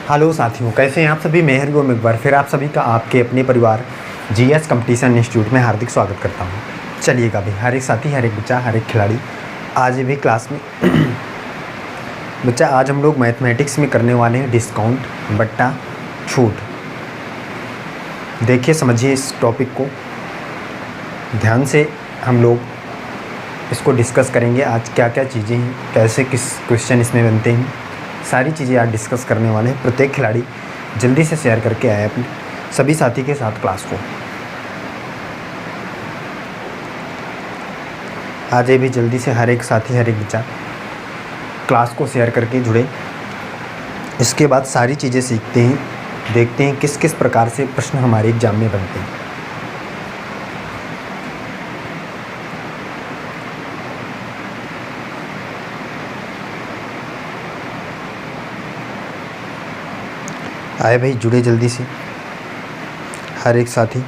Hello साथियों, कैसे हैं आप सभी। मैं हरिओम एक बार फिर आप सभी का आपके अपने परिवार जीएस कंपटीशन इंस्टीट्यूट में हार्दिक स्वागत करता हूं। चलिएगा भाई, हर एक साथी, हर एक बच्चा, हर एक खिलाड़ी आज भी क्लास में बच्चा आज हम लोग मैथमेटिक्स में करने वाले हैं डिस्काउंट बट्टा छूट। देखिए, समझिए इस टॉपिक को ध्यान से। हम लोग इसको डिस्कस करेंगे आज क्या क्या चीज़ें हैं, कैसे किस क्वेश्चन इसमें बनते हैं, सारी चीज़ें आज डिस्कस करने वाले हैं। प्रत्येक खिलाड़ी जल्दी से शेयर करके आए अपने सभी साथी के साथ क्लास को। आज भी जल्दी से हर एक साथी, हर एक बच्चा क्लास को शेयर करके जुड़े। इसके बाद सारी चीज़ें सीखते हैं, देखते हैं किस किस प्रकार से प्रश्न हमारे एग्जाम में बनते हैं। आए भाई, जुड़े जल्दी से हर एक साथी।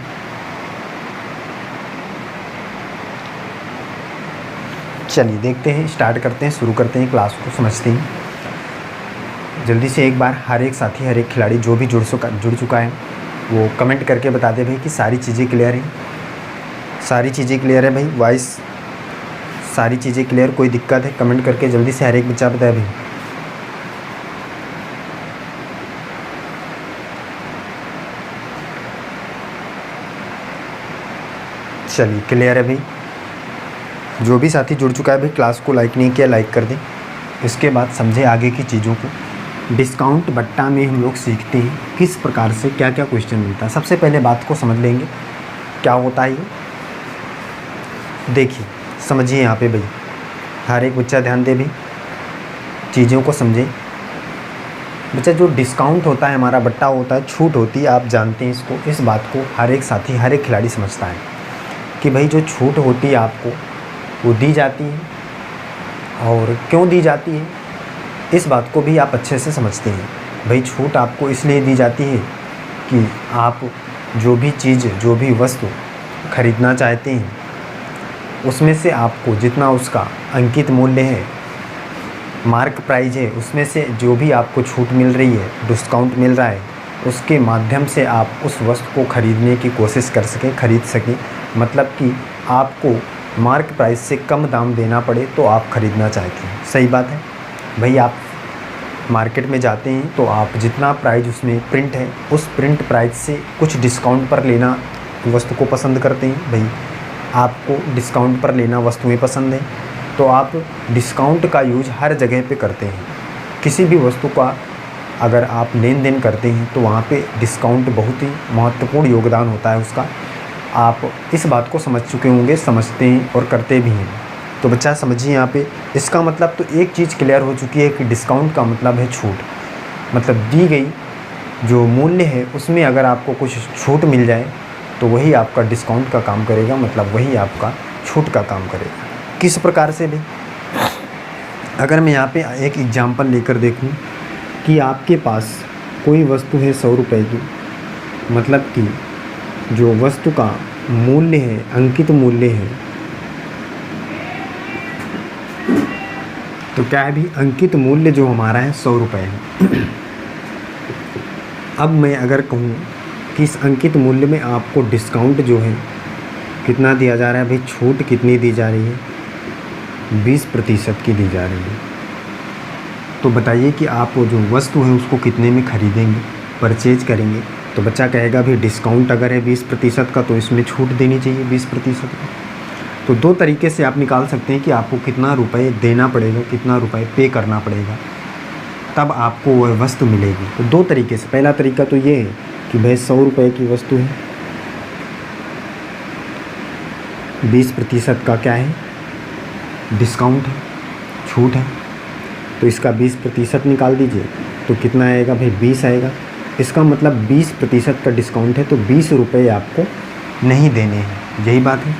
चलिए देखते हैं, स्टार्ट करते हैं, शुरू करते हैं क्लास को, समझते हैं। जल्दी से एक बार हर एक साथी, हर एक खिलाड़ी जो भी जुड़ चुका है वो कमेंट करके बता दे भाई कि सारी चीज़ें क्लियर हैं। सारी चीज़ें क्लियर है भाई, वॉइस सारी चीज़ें क्लियर, कोई दिक्कत है कमेंट करके जल्दी से हर एक बच्चा बताए भाई। चलिए क्लियर है भाई। जो भी साथी जुड़ चुका है भाई, क्लास को लाइक नहीं किया लाइक कर दें। इसके बाद समझे आगे की चीज़ों को। डिस्काउंट बट्टा में हम लोग सीखते हैं किस प्रकार से क्या क्या क्वेश्चन मिलता है। सबसे पहले बात को समझ लेंगे क्या होता है ये। देखिए समझिए यहाँ पे भाई, हर एक बच्चा ध्यान दे भाई, चीज़ों को समझे बच्चा। जो डिस्काउंट होता है हमारा, बट्टा होता है, छूट होती है, आप जानते हैं इसको। इस बात को हर एक साथी, हर एक खिलाड़ी समझता है कि भाई जो छूट होती है आपको वो दी जाती है, और क्यों दी जाती है इस बात को भी आप अच्छे से समझते हैं। भाई छूट आपको इसलिए दी जाती है कि आप जो भी चीज़, जो भी वस्तु खरीदना चाहते हैं उसमें से आपको जितना उसका अंकित मूल्य है, मार्क प्राइस है, उसमें से जो भी आपको छूट मिल रही है, डिस्काउंट मिल रहा है, उसके माध्यम से आप उस वस्तु को खरीदने की कोशिश कर सकें, खरीद सकें। मतलब कि आपको मार्क प्राइस से कम दाम देना पड़े तो आप ख़रीदना चाहते हैं। सही बात है भाई। आप मार्केट में जाते हैं तो आप जितना प्राइस उसमें प्रिंट है, उस प्रिंट प्राइस से कुछ डिस्काउंट पर लेना वस्तु को पसंद करते हैं। भाई आपको डिस्काउंट पर लेना वस्तुएं पसंद है तो आप डिस्काउंट का यूज हर जगह पे करते हैं। किसी भी वस्तु का अगर आप लेन देन करते हैं तो वहाँ पे डिस्काउंट बहुत ही महत्वपूर्ण योगदान होता है उसका। आप इस बात को समझ चुके होंगे, समझते हैं और करते भी हैं। तो बच्चा समझिए यहाँ पे, इसका मतलब तो एक चीज़ क्लियर हो चुकी है कि डिस्काउंट का मतलब है छूट। मतलब दी गई जो मूल्य है उसमें अगर आपको कुछ छूट मिल जाए तो वही आपका डिस्काउंट का काम करेगा, मतलब वही आपका छूट का काम करेगा। किस प्रकार से भी, अगर मैं यहाँ पे एक एग्जांपल लेकर देखूँ कि आपके पास कोई वस्तु है 100 रुपये की, मतलब कि जो वस्तु का मूल्य है, अंकित मूल्य है, तो क्या है भी, अंकित मूल्य जो हमारा है 100 रुपये है। अब मैं अगर कहूँ कि इस अंकित मूल्य में आपको डिस्काउंट जो है कितना दिया जा रहा है भाई, छूट कितनी दी जा रही है, 20% की दी जा रही है। तो बताइए कि आप वो जो वस्तु है उसको कितने में ख़रीदेंगे, परचेज करेंगे। तो बच्चा कहेगा भाई डिस्काउंट अगर है 20% का तो इसमें छूट देनी चाहिए 20% का। तो दो तरीके से आप निकाल सकते हैं कि आपको कितना रुपए देना पड़ेगा, कितना रुपए पे करना पड़ेगा, तब आपको वह वस्तु मिलेगी। तो दो तरीके से, पहला तरीका तो ये है कि भाई 100 रुपये की वस्तु है, 20% का क्या है, डिस्काउंट है, छूट है, तो इसका 20% निकाल दीजिए तो कितना आएगा भाई, 20 आएगा। इसका मतलब 20% का डिस्काउंट है तो 20 रुपये आपको नहीं देने हैं, यही बात है।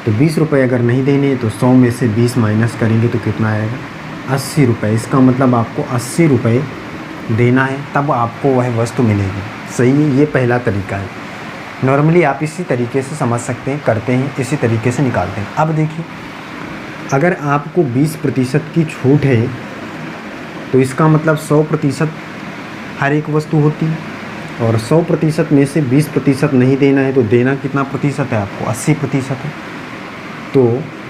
तो 20 रुपये अगर नहीं देने हैं तो 100 में से 20 माइनस करेंगे तो कितना आएगा, 80 रुपये। इसका मतलब आपको 80 रुपये देना है तब आपको वह वस्तु मिलेगी। सही है, ये पहला तरीका है। नॉर्मली आप इसी तरीके से समझ सकते हैं, करते हैं, इसी तरीके से निकालते हैं। अब देखिए, अगर आपको 20% की छूट है तो इसका मतलब 100% हर एक वस्तु होती है, और 100% में से 20% नहीं देना है तो देना कितना प्रतिशत है आपको? 80% है। तो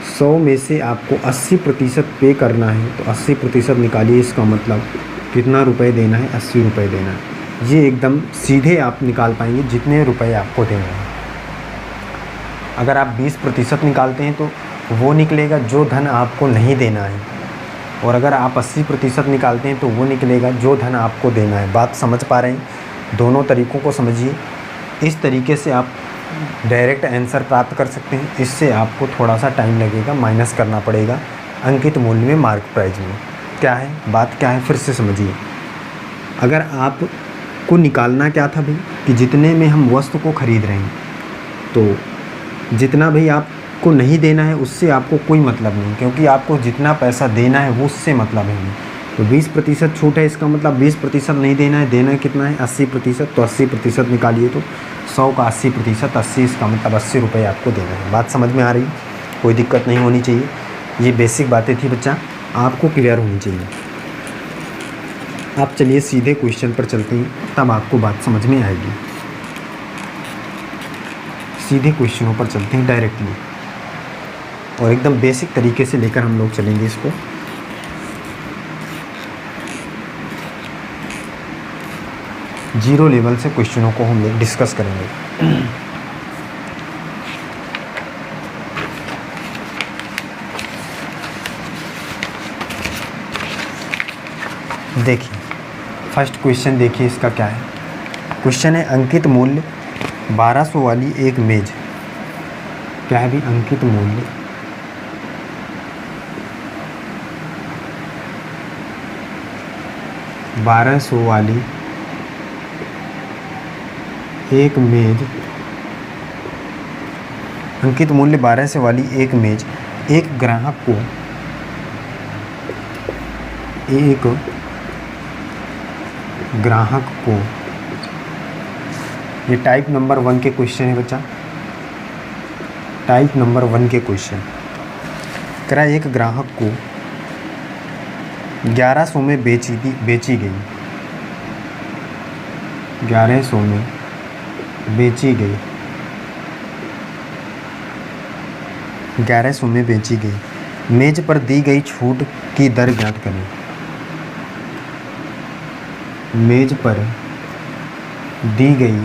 100 में से आपको 80% पे करना है, तो 80% निकालिए, इसका मतलब कितना रुपए देना है? 80 रुपये देना है। ये एकदम सीधे आप निकाल पाएंगे जितने रुपए आपको देने हैं। अगर आप 20% निकालते हैं तो वो निकलेगा जो धन आपको नहीं देना है, और अगर आप 80% निकालते हैं तो वो निकलेगा जो धन आपको देना है। बात समझ पा रहे हैं? दोनों तरीक़ों को समझिए। इस तरीके से आप डायरेक्ट आंसर प्राप्त कर सकते हैं। इससे आपको थोड़ा सा टाइम लगेगा, माइनस करना पड़ेगा अंकित मूल्य में, मार्क प्राइज में। क्या है बात, क्या है, फिर से समझिए। अगर आपको निकालना क्या था भाई, कि जितने में हम वस्तु को खरीद रहे हैं, तो जितना भाई आपको नहीं देना है उससे आपको कोई मतलब नहीं, क्योंकि आपको जितना पैसा देना है वो उससे मतलब है। तो 20% छूट है, इसका मतलब 20% नहीं देना है। देना कितना है? 80%। तो 80% निकालिए, तो 100 का 80%, 80, इसका मतलब 80 रुपये आपको देना है। बात समझ में आ रही? कोई दिक्कत नहीं होनी चाहिए। ये बेसिक बातें थी बच्चा, आपको क्लियर होनी चाहिए। आप चलिए सीधे क्वेश्चन पर चलते हैं, तब आपको बात समझ में आएगी। सीधे क्वेश्चनों पर चलते हैं डायरेक्टली, और एकदम बेसिक तरीके से लेकर हम लोग चलेंगे इसको। जीरो लेवल से क्वेश्चनों को हम लोग डिस्कस करेंगे। देखिए फर्स्ट क्वेश्चन, देखिए इसका क्या है। क्वेश्चन है अंकित मूल्य 1200 वाली एक मेज। क्या है भी? अंकित मूल्य 1200 वाली एक मेज, अंकित मूल्य 1200 वाली एक मेज एक ग्राहक को, ये टाइप नंबर 1 के क्वेश्चन है बच्चा, टाइप नंबर 1 के क्वेश्चन। करा एक ग्राहक को 1100 में बेची गई, 1100 में बेची गई, 1100 में बेची गई। मेज पर दी गई छूट की दर ज्ञात करें। मेज पर दी गई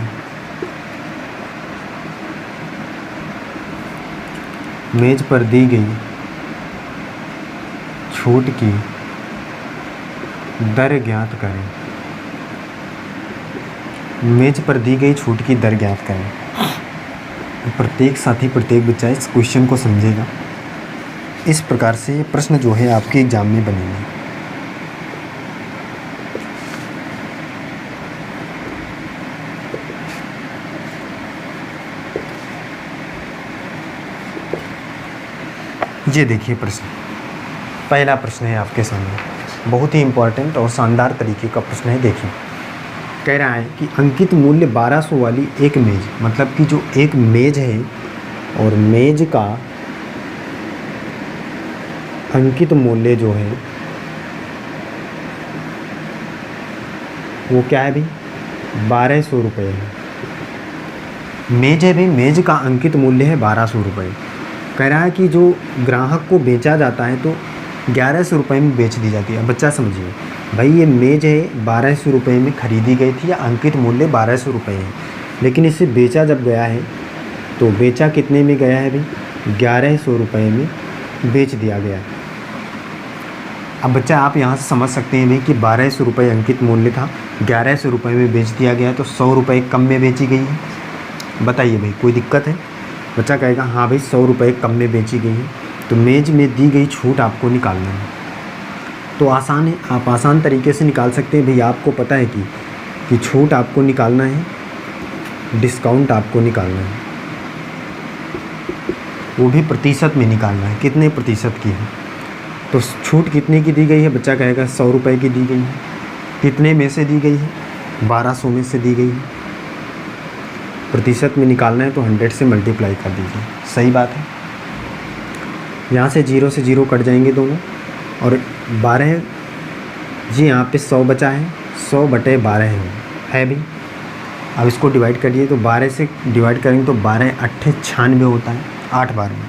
छूट की दर ज्ञात करें। मेज पर दी गई छूट की दर ज्ञात करें। प्रत्येक साथी, प्रत्येक बच्चा इस क्वेश्चन को समझेगा। इस प्रकार से ये प्रश्न जो है आपके एग्जाम में बनेंगे। ये देखिए प्रश्न, पहला प्रश्न है आपके सामने, बहुत ही इम्पोर्टेंट और शानदार तरीके का प्रश्न है। देखिए कह रहा है कि अंकित मूल्य 1200 वाली एक मेज, मतलब कि जो एक मेज है और मेज का अंकित मूल्य जो है वो क्या है भाई? 1200 रुपये है। मेज है भाई, मेज का अंकित मूल्य है 1200 रुपये। कह रहा है कि जो ग्राहक को बेचा जाता है तो 1100 रुपये में बेच दी जाती है। अब बच्चा समझिए भाई, ये मेज है 1200 रुपये में ख़रीदी गई थी, या अंकित मूल्य 1200 रुपये है, लेकिन इसे बेचा जब गया है तो बेचा कितने में गया है भाई? 1100 रुपये में बेच दिया गया। अब बच्चा आप यहाँ से समझ सकते हैं भाई कि 1200 रुपये अंकित मूल्य था, 1100 रुपये में बेच दिया गया, तो 100 रुपये कम में बेची गई है। बताइए भाई कोई दिक्कत है? बच्चा कहेगा हाँ भाई 100 रुपये कम में बेची गई है। तो मेज में दी गई छूट आपको निकालना है, तो आसान है, आप आसान तरीके से निकाल सकते हैं। भाई आपको पता है कि छूट आपको निकालना है, डिस्काउंट आपको निकालना है, वो भी प्रतिशत में निकालना है, कितने प्रतिशत की है। तो छूट कितने की दी गई है? बच्चा कहेगा 100 रुपये की दी गई है। कितने में से दी गई है? 1200 में से दी गई है। प्रतिशत में निकालना है तो 100 से मल्टीप्लाई कर दीजिए। सही बात है। यहाँ से 0 से 0 कट जाएंगे दोनों, और 12 जी यहाँ पे 100 बचा है, 100/12 है भी। अब इसको डिवाइड करिए तो 12 से डिवाइड करेंगे तो 12 8 96 होता है, 8 बार में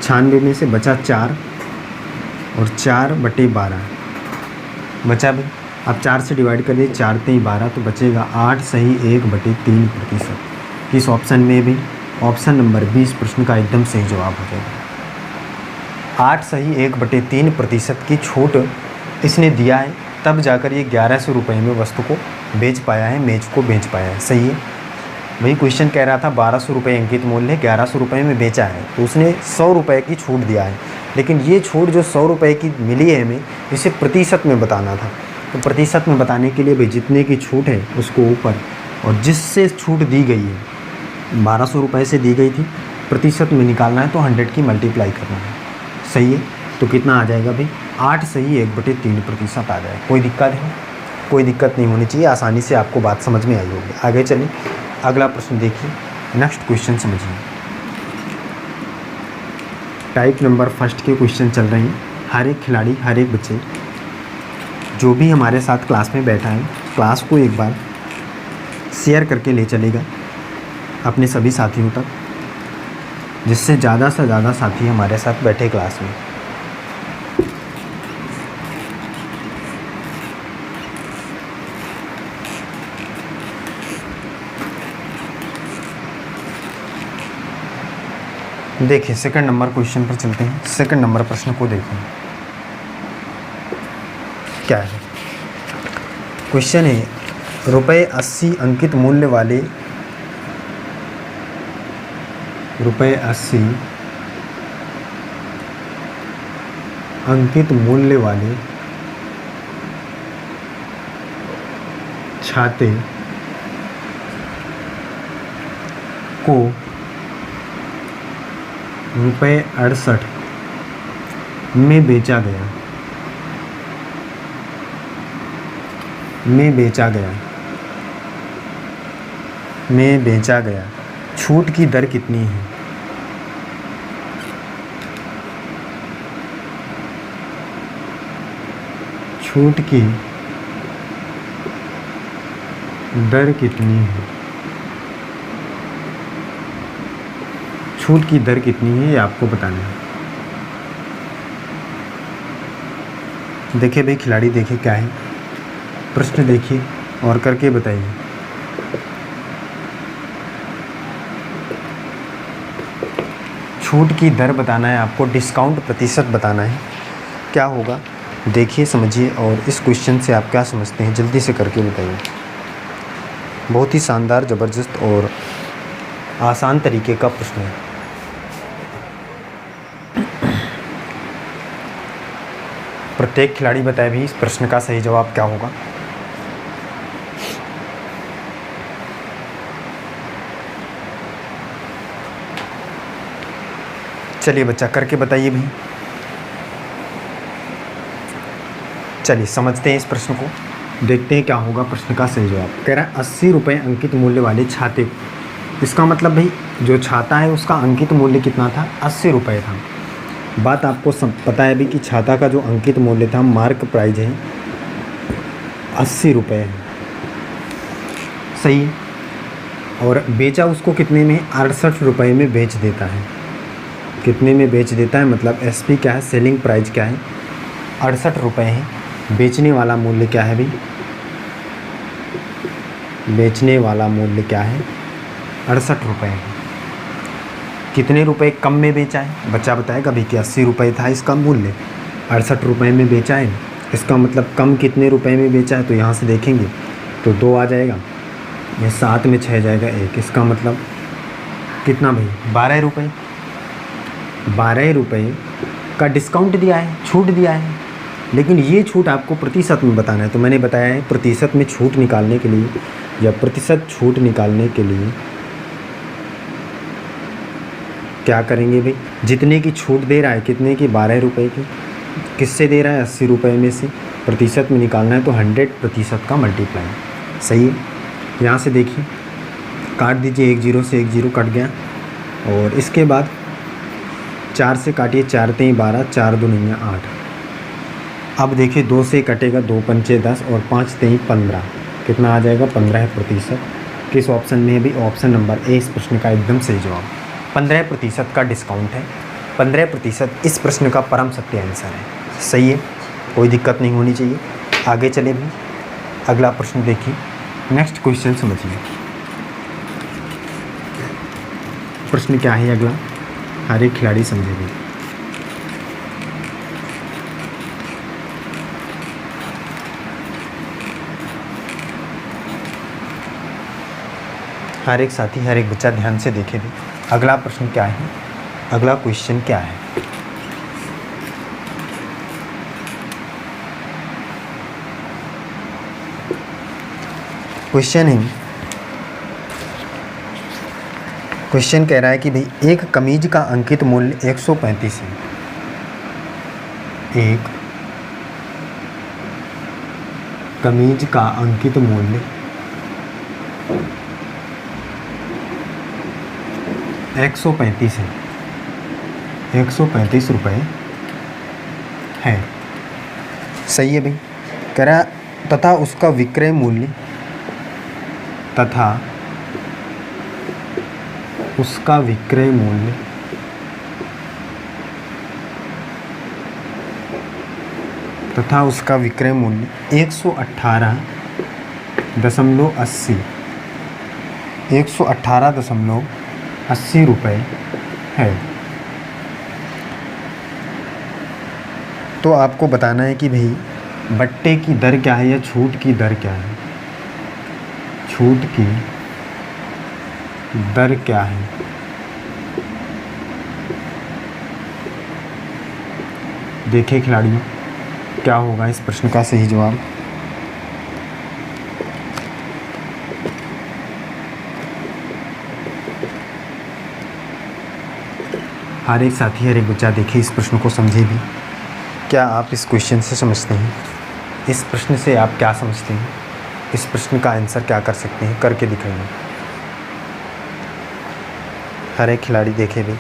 96 में से बचा 4 और 4/12 बचा भी। अब 4 से डिवाइड करिए, 4 3 12 तो बचेगा 8 सही 1/3%। किस ऑप्शन में भी? ऑप्शन नंबर 20 प्रश्न का एकदम सही जवाब हो जाएगा। 8 सही 1/3% की छूट इसने दिया है, तब जाकर ये 1100 रुपये में वस्तु को बेच पाया है, मेज को बेच पाया है। सही है वही क्वेश्चन कह रहा था 1200 रुपये अंकित मूल्य 1100 रुपये में बेचा है, तो उसने 100 रुपये की छूट दिया है। लेकिन ये छूट जो 100 रुपये की मिली है हमें, इसे प्रतिशत में बताना था। तो प्रतिशत में बताने के लिए भाई जितने की छूट है उसको ऊपर, और जिससे छूट दी गई है 1200 रुपये से दी गई थी, प्रतिशत में निकालना है तो 100 की मल्टीप्लाई करना है। सही है, तो कितना आ जाएगा भाई? 8 सही 1/3% आ जाएगा। कोई दिक्कत है? कोई दिक्कत नहीं होनी चाहिए, आसानी से आपको बात समझ में आई होगी। आगे चलिए अगला प्रश्न देखिए, नेक्स्ट क्वेश्चन समझिए। टाइप नंबर फर्स्ट के क्वेश्चन चल रहे हैं। हर एक खिलाड़ी, हर एक बच्चे जो भी हमारे साथ क्लास में बैठा है, क्लास को एक बार शेयर करके ले चलेगा अपने सभी साथियों तक, जिससे ज़्यादा से ज़्यादा साथी हमारे साथ बैठे क्लास में। देखिए सेकंड नंबर क्वेश्चन पर चलते हैं। सेकंड नंबर प्रश्न को देखिए क्या है। क्वेश्चन है ₹80 अंकित मूल्य वाले ₹80 अंकित मूल्य वाले छाते को ₹68 में बेचा गया। छूट की दर कितनी है? छूट की दर कितनी है? छूट की दर कितनी है ये आपको बताना है। देखिए भाई खिलाड़ी, देखिए क्या है प्रश्न, देखिए और करके बताइए। छूट की दर बताना है आपको, डिस्काउंट प्रतिशत बताना है। क्या होगा देखिए, समझिए, और इस क्वेश्चन से आप क्या समझते हैं जल्दी से करके बताइए। बहुत ही शानदार, ज़बरदस्त और आसान तरीके का प्रश्न है। प्रत्येक खिलाड़ी बताए भी इस प्रश्न का सही जवाब क्या होगा। चलिए बच्चा करके बताइए भाई। चलिए समझते हैं इस प्रश्न को, देखते हैं क्या होगा प्रश्न का सही जवाब। कह रहा है 80 रुपये अंकित मूल्य वाले छाते, इसका मतलब भाई जो छाता है उसका अंकित मूल्य कितना था? 80 रुपये था। बात आपको सब पता है भी कि छाता का जो अंकित मूल्य था, मार्क प्राइस है 80 रुपये है। सही। और बेचा उसको कितने में? 68 रुपये में बेच देता है। कितने में बेच देता है मतलब एसपी क्या है, सेलिंग प्राइस क्या है? 68 रुपये है। बेचने वाला मूल्य क्या है भाई? बेचने वाला मूल्य क्या है? 68 रुपये है। कितने रुपए कम में बेचा है? बच्चा बताएगा भाई कि 80 रुपये था इसका मूल्य, 68 रुपये में बेचा है। इसका मतलब कम कितने रुपए में बेचा है? तो यहाँ से देखेंगे तो 2 आ जाएगा, ये 7 में 6 जाएगा 1। इसका मतलब कितना भाई? 12 रुपये। 12 रुपये का डिस्काउंट दिया है, छूट दिया है। लेकिन ये छूट आपको प्रतिशत में बताना है। तो मैंने बताया है प्रतिशत में छूट निकालने के लिए, या प्रतिशत छूट निकालने के लिए क्या करेंगे भाई? जितने की छूट दे रहा है, कितने की? 12 रुपये की। किससे दे रहा है? 80 रुपये में से। प्रतिशत में निकालना है तो 100% का मल्टीप्लाई। सही है। यहाँ से देखिए काट दीजिए, 1 0 से 1 0 कट गया। और इसके बाद 4 से काटिए, 4 3 12, 4 2 9 8। अब देखिए 2 से कटेगा 2 पंचे 10 और 5 तेई 15, कितना आ जाएगा 15%। किस ऑप्शन में है भी? ऑप्शन नंबर ए इस प्रश्न का एकदम सही जवाब। 15% का डिस्काउंट है। 15% इस प्रश्न का परम सत्य आंसर है। सही है, कोई दिक्कत नहीं होनी चाहिए। आगे चले भी, अगला प्रश्न देखिए, नेक्स्ट क्वेश्चन समझिए। प्रश्न क्या है अगला, हर एक खिलाड़ी समझेगी। हर एक साथी, हर एक बच्चा ध्यान से देखे भी। अगला प्रश्न क्या है, अगला क्वेश्चन क्या है? क्वेश्चन कह रहा है कि भाई एक कमीज का अंकित मूल्य 135 है। एक कमीज का अंकित मूल्य 135 है, 135 रुपये है। सही है भाई। कह रहा तथा उसका विक्रय मूल्य तथा उसका विक्रय मूल्य तथा उसका विक्रय मूल्य 118.80 118.80 रुपये है। तो आपको बताना है कि भाई बट्टे की दर क्या है या छूट की दर क्या है। छूट की दर क्या है? देखिए खिलाड़ियों, क्या होगा इस प्रश्न का सही जवाब। हर एक साथी, हर एक बच्चा देखिए इस प्रश्न को समझे भी। क्या आप इस क्वेश्चन से समझते हैं? इस प्रश्न से आप क्या समझते हैं? इस प्रश्न का आंसर क्या कर सकते हैं? करके दिखाइए। हर एक खिलाड़ी देखे भी।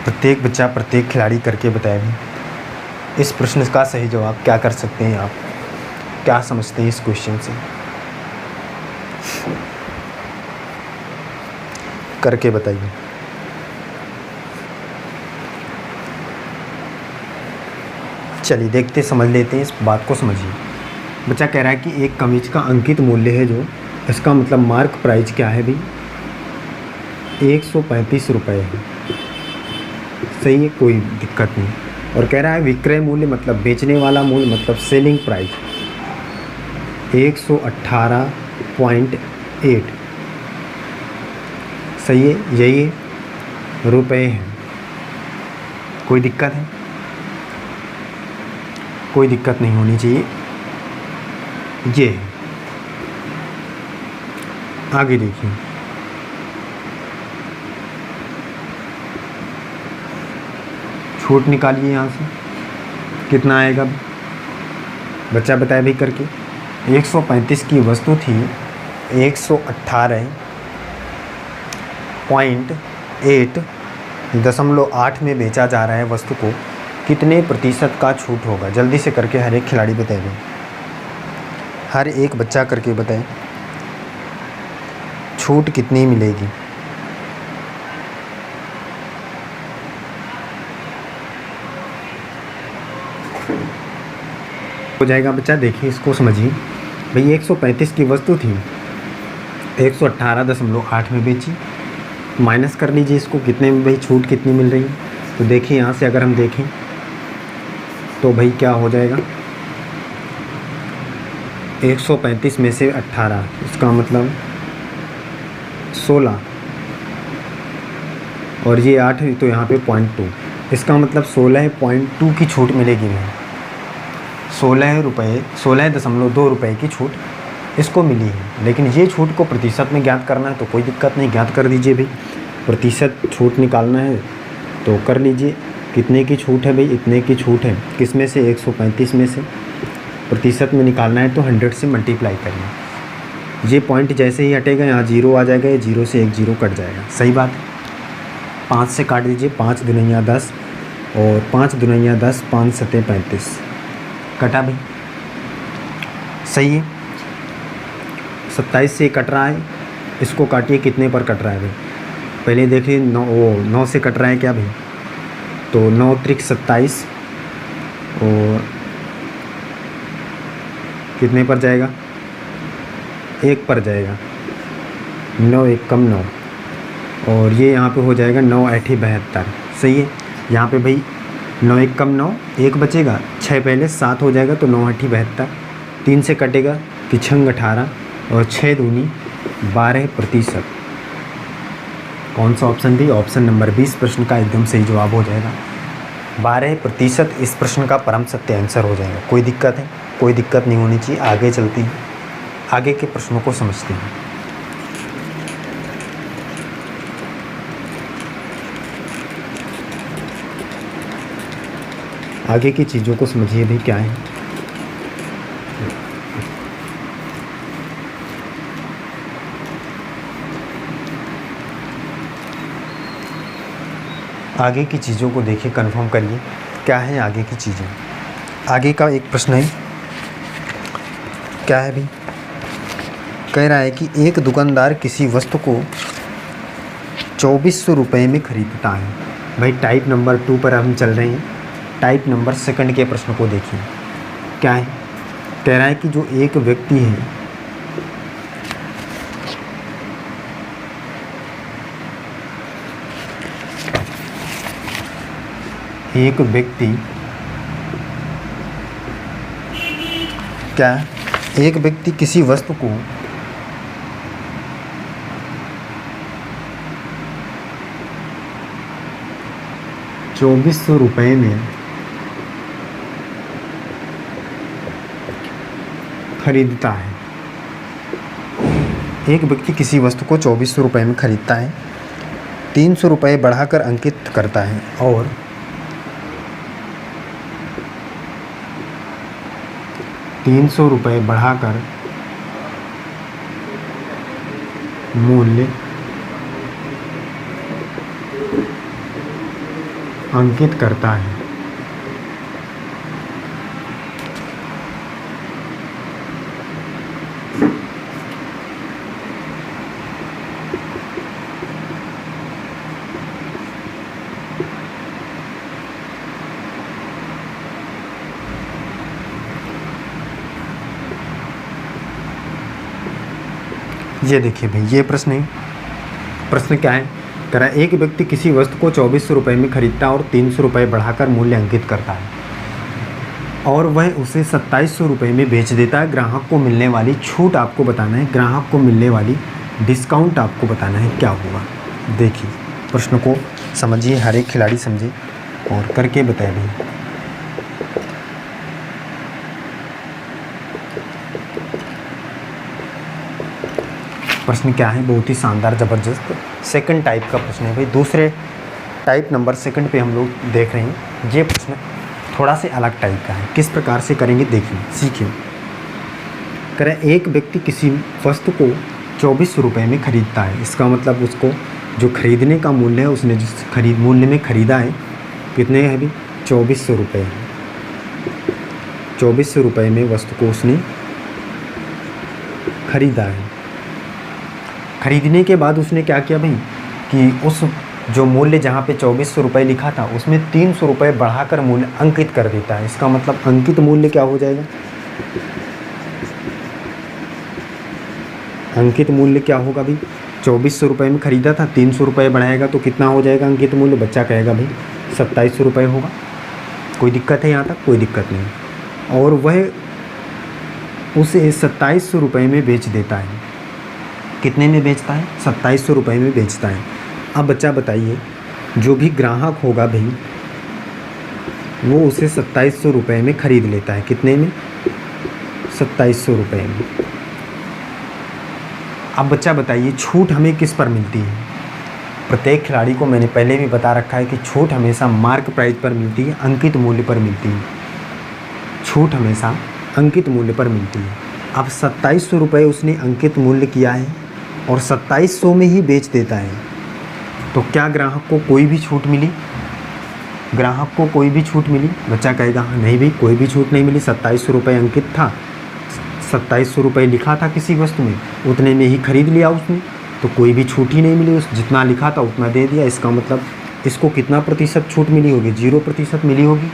प्रत्येक बच्चा, प्रत्येक खिलाड़ी करके बताए भी इस प्रश्न का सही जवाब क्या कर सकते हैं। आप क्या समझते हैं इस क्वेश्चन से? करके बताइए। चलिए देखते, समझ लेते हैं, इस बात को समझिए। बच्चा कह रहा है कि एक कमीज का अंकित मूल्य है जो, इसका मतलब मार्क प्राइस क्या है भाई? 135 रुपये है। सही है, कोई दिक्कत नहीं। और कह रहा है विक्रय मूल्य मतलब बेचने वाला मूल्य मतलब सेलिंग प्राइस 118.8। सही है, यही रुपये हैं। कोई दिक्कत है? कोई दिक्कत नहीं होनी चाहिए। ये है। आगे देखिए, छूट निकालिए यहाँ से, कितना आएगा? बच्चा बताए भी करके। 135 की वस्तु थी, 118.8 में बेचा जा रहा है वस्तु को, कितने प्रतिशत का छूट होगा? जल्दी से करके हर एक खिलाड़ी बताएगा। हर एक बच्चा करके बताए छूट कितनी मिलेगी। हो जाएगा बच्चा, देखिए इसको समझिए। भाई 135 की वस्तु थी, 118.8 में बेची, माइनस कर लीजिए इसको, कितने में भाई छूट कितनी मिल रही है। तो देखिए यहाँ से अगर हम देखें तो भाई क्या हो जाएगा, 135 में से 18, इसका मतलब 16, और ये 8 तो यहाँ पे 0.2, इसका मतलब 16.2 की छूट मिलेगी हमें। 16.2 रुपये की छूट इसको मिली है। लेकिन ये छूट को प्रतिशत में ज्ञात करना है तो कोई दिक्कत नहीं, ज्ञात कर दीजिए भाई। प्रतिशत छूट निकालना है तो कर लीजिए। कितने की छूट है भाई? इतने की छूट है। किस में से? 135 में से। प्रतिशत में निकालना है तो 100 से मल्टीप्लाई करना। ये पॉइंट जैसे ही हटेगा यहाँ 0 आ जाएगा, ये 0 से 1 0 कट जाएगा। सही बात है। 5 से काट दीजिए, 5 दुनिया 10 और 5 दुनिया 10, 5 सते 35, कटा भाई, सही है। 27 से कट रहा है, इसको काटिए, कितने पर कट रहा है भाई, पहले देखिए 9 से कट रहा है क्या भाई, तो 9 त्रिक 27 और कितने पर जाएगा, 1 पर जाएगा, 9 1 कम 9 और ये यहाँ पे हो जाएगा 9 8 72, सही है। यहाँ पे भाई 9 1 कम 9, 1 बचेगा, 6 पहले 7 हो जाएगा तो 9 8 72, 3 से कटेगा पिछंग 18 और 6 दूनी 12%। कौन सा ऑप्शन भी, ऑप्शन नंबर 20 प्रश्न का एकदम सही जवाब हो जाएगा। 12% इस प्रश्न का परम सत्य आंसर हो जाएगा। कोई दिक्कत है, कोई दिक्कत नहीं होनी चाहिए। आगे चलती हैं, आगे के प्रश्नों को समझते हैं। आगे की चीज़ों को समझिए भी क्या है। आगे की चीज़ों को देखिए, कंफर्म करिए क्या है आगे की चीज़ें। आगे का एक प्रश्न है, क्या है भी, कह रहा है कि एक दुकानदार किसी वस्तु को 2400 रुपये में खरीदता है। भाई टाइप नंबर 2 पर हम चल रहे हैं। टाइप नंबर 2 के प्रश्न को देखिए, क्या है, कह रहा है कि जो एक व्यक्ति है, एक व्यक्ति क्या, एक व्यक्ति किसी वस्तु को 2400 रुपये में खरीदता है। एक व्यक्ति किसी वस्तु को 2400 रुपये में खरीदता है, 300 रुपये बढ़ाकर अंकित करता है और 300 रुपये बढ़ाकर मूल्य अंकित करता है। ये देखिए भाई, ये प्रश्न है। प्रश्न क्या है, कह रहा है एक व्यक्ति किसी वस्तु को 2400 रुपये में खरीदता है और 300 रुपये बढ़ाकर मूल्य अंकित करता है और वह उसे 2700 रुपये में बेच देता है। ग्राहक को मिलने वाली छूट आपको बताना है, ग्राहक को मिलने वाली डिस्काउंट आपको बताना है, क्या होगा। देखिए प्रश्न को समझिए, हर एक खिलाड़ी समझे और करके बताए भाई। प्रश्न क्या है, बहुत ही शानदार ज़बरदस्त 2nd टाइप का प्रश्न है भाई। दूसरे टाइप नंबर 2 पे हम लोग देख रहे हैं। ये प्रश्न थोड़ा से अलग टाइप का है, किस प्रकार से करेंगे देखिए, सीखिए। करें एक व्यक्ति किसी वस्तु को 2400 रुपये में खरीदता है, इसका मतलब उसको जो खरीदने का मूल्य है, उसने जिस मूल्य में ख़रीदा है कितने है अभी, 2400 रुपये। 2400 रुपये में वस्तु को उसने खरीदा है। खरीदने के बाद उसने क्या किया भाई कि उस जो मूल्य जहाँ पे 2400 रुपये लिखा था उसमें 300 रुपये बढ़ाकर मूल्य अंकित कर देता है। इसका मतलब अंकित मूल्य क्या हो जाएगा, अंकित मूल्य क्या होगा भाई, 2400 रुपये में ख़रीदा था, 300 रुपये बढ़ाएगा तो कितना हो जाएगा अंकित मूल्य, बच्चा कहेगा भाई 2700 रुपये होगा। कोई दिक्कत है यहाँ तक, कोई दिक्कत नहीं। और वह उसे 2700 रुपये में बेच देता है। कितने में बेचता है, 2700 रुपये में बेचता है। अब बच्चा बताइए, जो भी ग्राहक होगा भाई वो उसे 2700 रुपये में ख़रीद लेता है। कितने में, 2700 रुपये में। अब बच्चा बताइए छूट हमें किस पर मिलती है। प्रत्येक खिलाड़ी को मैंने पहले भी बता रखा है कि छूट हमेशा मार्क प्राइस पर मिलती है, अंकित मूल्य पर मिलती है। छूट हमेशा अंकित मूल्य पर मिलती है। अब 2700 रुपये उसने अंकित मूल्य किया है और 2700 में ही बेच देता है, तो तो क्या ग्राहक को कोई भी छूट मिली? ग्राहक को कोई भी छूट मिली? बच्चा कहेगा नहीं भाई, कोई भी छूट नहीं मिली। 2700 रुपये अंकित था, 2700 रुपये लिखा था किसी वस्तु में, उतने में ही खरीद लिया उसने, तो कोई भी छूट ही नहीं मिली। उस जितना लिखा था उतना दे दिया। इसका मतलब इसको कितना प्रतिशत छूट मिली होगी? 0% मिली होगी।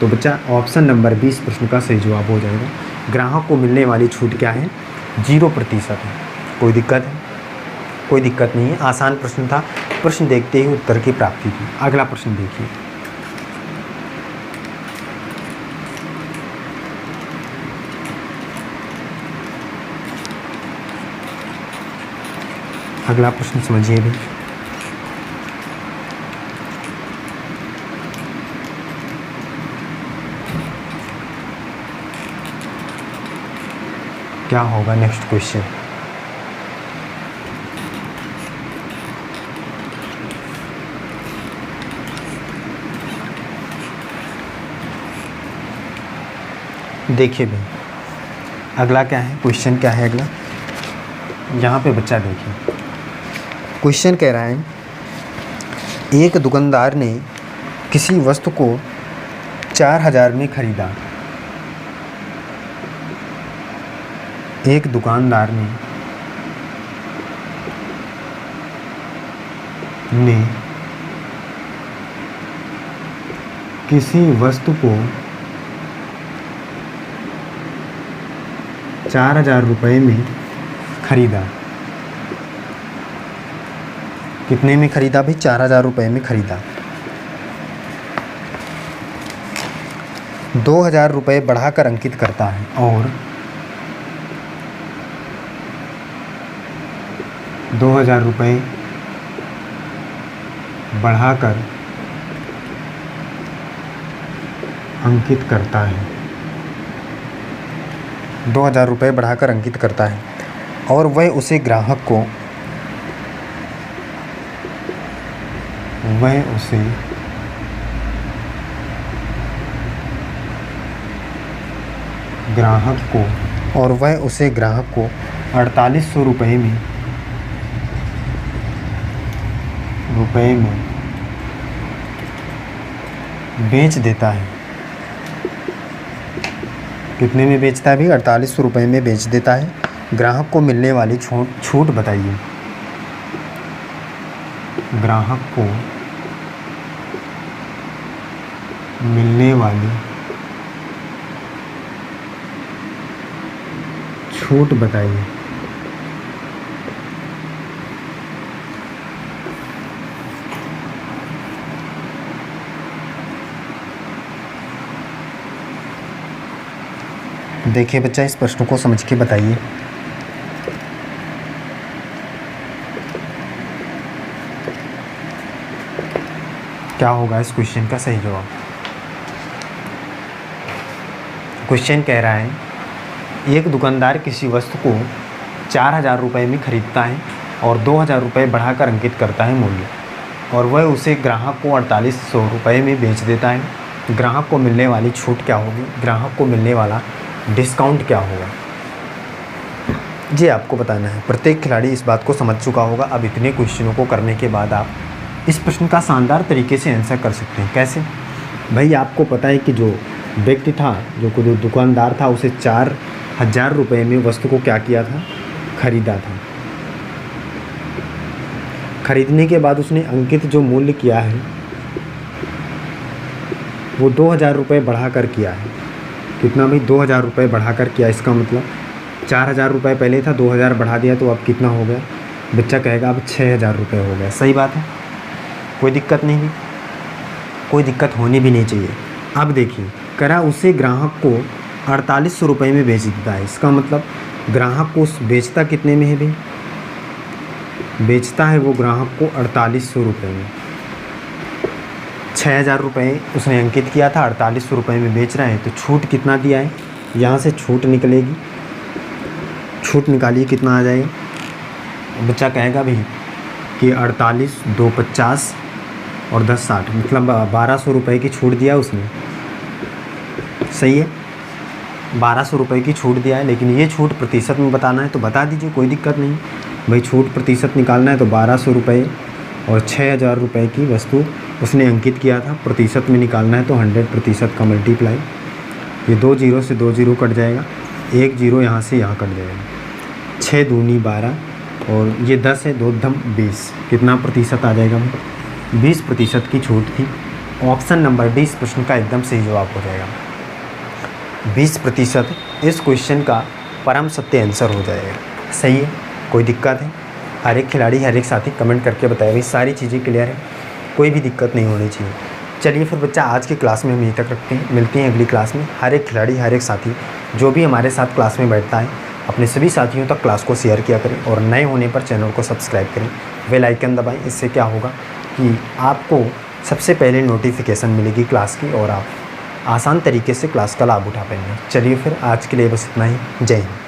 तो बच्चा ऑप्शन नंबर 20 प्रश्न का सही जवाब हो जाएगा। ग्राहक को मिलने वाली छूट क्या है? 0% है। कोई दिक्कत है? कोई दिक्कत नहीं है, आसान प्रश्न था। प्रश्न देखते ही उत्तर की प्राप्ति की। अगला प्रश्न देखिए। अगला प्रश्न समझिए भी। क्या होगा नेक्स्ट क्वेश्चन? देखिए भाई, अगला क्या है? क्वेश्चन क्या है अगला? यहाँ पे बच्चा देखिए, क्वेश्चन कह रहा है एक दुकानदार ने किसी वस्तु को 4000 में खरीदा। एक दुकानदार ने किसी वस्तु को 4000 रुपये में खरीदा। कितने में खरीदा भाई? 4000 रुपये में खरीदा। 2000 रुपये बढ़ाकर अंकित करता है और 2000 रुपये बढ़ाकर अंकित करता है। 2000 रुपये बढ़ाकर अंकित करता है और वह उसे ग्राहक को और वह उसे ग्राहक को 4800 रुपये में बेच देता है। कितने में बेचता है भाई? 4800 रुपये में बेच देता है। ग्राहक को मिलने वाली छूट बताइए। ग्राहक को मिलने वाली छूट बताइए। देखिए बच्चा, इस प्रश्न को समझ के बताइए। क्या होगा इस क्वेश्चन का सही जवाब? क्वेश्चन कह रहा है एक दुकानदार किसी वस्तु को 4000 रुपये में खरीदता है और 2000 रुपये बढ़ाकर अंकित करता है मूल्य, और वह उसे ग्राहक को 4800 रुपये में बेच देता है। ग्राहक को मिलने वाली छूट क्या होगी? ग्राहक को मिलने वाला डिस्काउंट क्या होगा? ये आपको बताना है। प्रत्येक खिलाड़ी इस बात को समझ चुका होगा। अब इतने क्वेश्चनों को करने के बाद आप इस प्रश्न का शानदार तरीके से आंसर कर सकते हैं। कैसे भाई? आपको पता है कि जो व्यक्ति था, जो दुकानदार था, उसे 4000 रुपये में वस्तु को क्या किया था? खरीदा था। खरीदने के बाद उसने अंकित जो मूल्य किया है वो 2000 रुपये बढ़ाकर किया है। कितना भाई? 2000 रुपये बढ़ाकर किया। इसका मतलब 4000 रुपये पहले था, 2000 बढ़ा दिया, तो अब कितना हो गया? बच्चा कहेगा अब 6000 रुपये हो गया। सही बात है, कोई दिक्कत नहीं, कोई दिक्कत होनी भी नहीं चाहिए। अब देखिए, करा उसे ग्राहक को 4800 रुपये में बेच देता है। इसका मतलब ग्राहक को बेचता कितने में है भाई? बेचता है वो ग्राहक को 4800 रुपये में। 6000 रुपये उसने अंकित किया था, 4800 रुपये में बेच रहा है, तो छूट कितना दिया है? यहाँ से छूट निकलेगी, छूट निकालिए, कितना आ जाएगा? बच्चा कहेगा भाई कि 48 2 50 और 10 60, मतलब 1200 रुपये की छूट दिया उसने। सही है, 1200 रुपये की छूट दिया है, लेकिन ये छूट प्रतिशत में बताना है तो बता दीजिए, कोई दिक्कत नहीं भाई। छूट प्रतिशत निकालना है तो 1200 रुपये और 6,000 रुपये की वस्तु उसने अंकित किया था। प्रतिशत में निकालना है तो 100% का मल्टीप्लाई, ये 2 जीरो से 2 जीरो कट जाएगा, 1 जीरो यहाँ से यहाँ कट जाएगा। 6 दूनी 12 और ये 10 है, 2 दम 20, कितना प्रतिशत आ जाएगा? 20% की छूट थी। ऑप्शन नंबर डी इस प्रश्न का एकदम सही जवाब हो जाएगा। 20% इस क्वेश्चन का परम सत्य आंसर हो जाएगा। सही है, कोई दिक्कत है? हर एक खिलाड़ी हर एक साथी कमेंट करके बताए भाई सारी चीज़ें क्लियर है, कोई भी दिक्कत नहीं होनी चाहिए। चलिए फिर बच्चा आज की क्लास में हम यहीं तक रखते हैं, मिलते हैं अगली क्लास में। हर एक खिलाड़ी हर एक साथी जो भी हमारे साथ क्लास में बैठता है अपने सभी साथियों तक क्लास को शेयर किया करें और नए होने पर चैनल को सब्सक्राइब करें, बेल आइकन दबाएं। इससे क्या होगा कि आपको सबसे पहले नोटिफिकेशन मिलेगी क्लास की और आप आसान तरीके से क्लास का लाभ उठा पाएंगे। चलिए फिर आज के लिए बस इतना ही। जय हिंद।